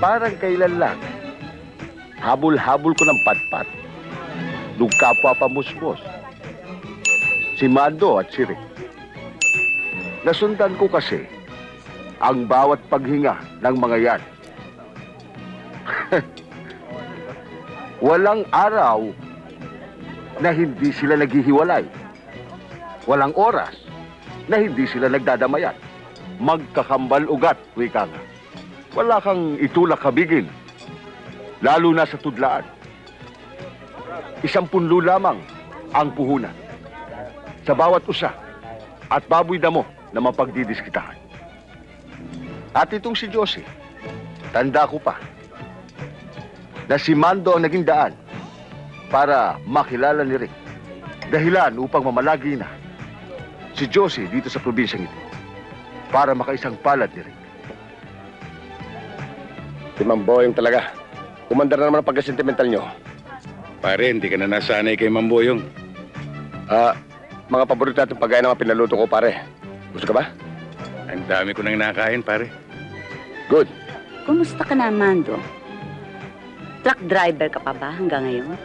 Parang kailan lang, habol-habol ko ng patpat nung kapwa pamusmos, si Mando at si Rick. Nasundan ko kasi ang bawat paghinga ng mga yan. Walang araw na hindi sila naghihiwalay. Walang oras na hindi sila nagdadamayan. Magkakambal ugat, wika nga. Wala kang itulak habigin, lalo na sa tudlaan. 10 lamang ang puhunan sa bawat usa at baboy damo na mapagdidiskitahan. At itong si Josie, tanda ko pa na si Mando ang naging daan para makilala ni Rick. Dahilan upang mamalagi na si Josie dito sa probinsyang ito para makaisang palad ni Rick. Si Mamboyong talaga. Kumandar na naman ang pagka-sentimental nyo. Pare, hindi ka na nasanay kay Mamboyong. Mga paborito natin pagkain na mga pinaluto ko, pare. Gusto ka ba? Ang dami ko nang nakain, pare. Good. Kumusta ka na, Mando? Truck driver ka pa ba hanggang ngayon?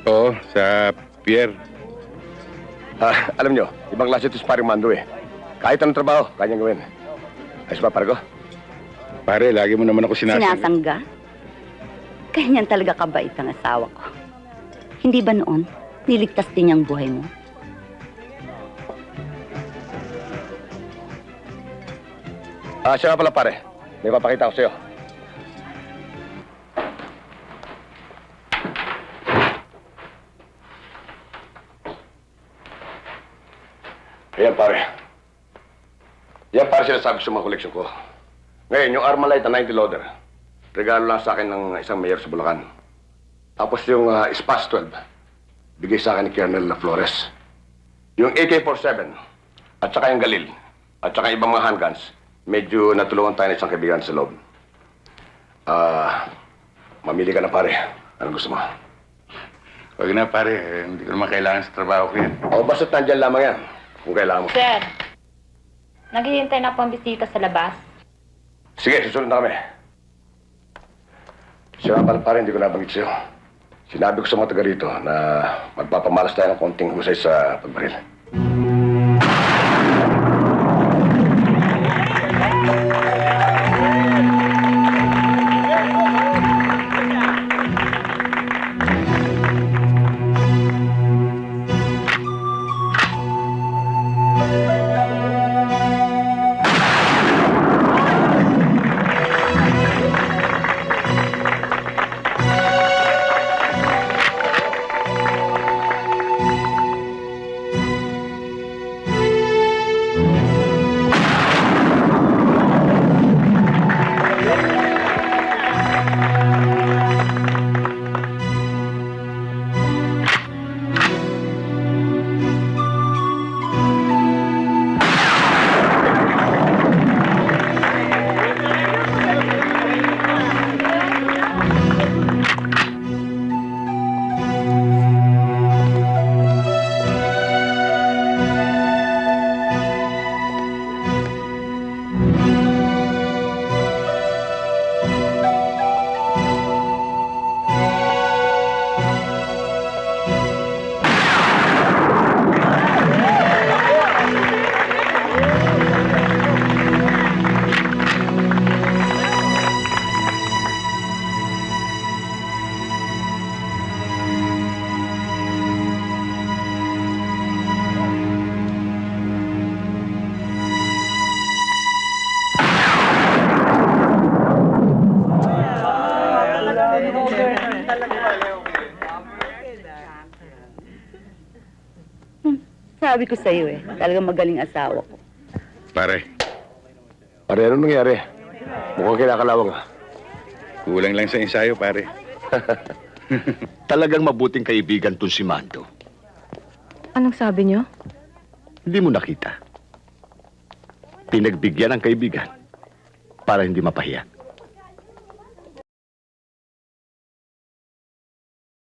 Oo, sa pier. Alam nyo, ibang klase ito si paring Mando eh. Kahit anong trabaho, kanyang gawin. Ayos ba, Pargo? Pare, lagi mo naman ako Sinasangga? Ganyan talaga kabait ang asawa ko. Hindi ba noon, niligtas din niyang buhay mo? Siya nga pala, pare. May papakita ko sa'yo. Ayan, pare. Yan, pare, sinasabi sa mga koleksyon ko. Ngayon, yung Armalite na 90 loader, regalo lang sa akin ng isang mayor sa Bulacan. Tapos yung Spas 12, bigay sa akin ni Colonel Flores. Yung AK-47, at saka yung Galil, at saka ibang mga handguns, medyo natulungan tayo ng isang kaibigan sa loob. Mamili ka na, pare. Anong gusto mo? Huwag na, pare. Hindi ko naman kailangan sa trabaho ko yan. O, basta't nandyan lamang yan, kung kailangan mo. Sir, naghihintay na po ang bisita sa labas. Sige, susunod na kami. Siya nga pala, pare, hindi ko nabanggit sa'yo. Sinabi ko sa mga taga rito na magpapamalas tayo ng konting husay sa pagbaril. Sabi ko sa'yo eh, talagang magaling asawa ko. Pare, Pare, anong nangyari? Mukhang kinakalawang ah. kulang lang sa ensayo, pare. Talagang mabuting kaibigan tong si Mando. Anong sabi niyo? Hindi mo nakita. Pinagbigyan ang kaibigan para hindi mapahiya.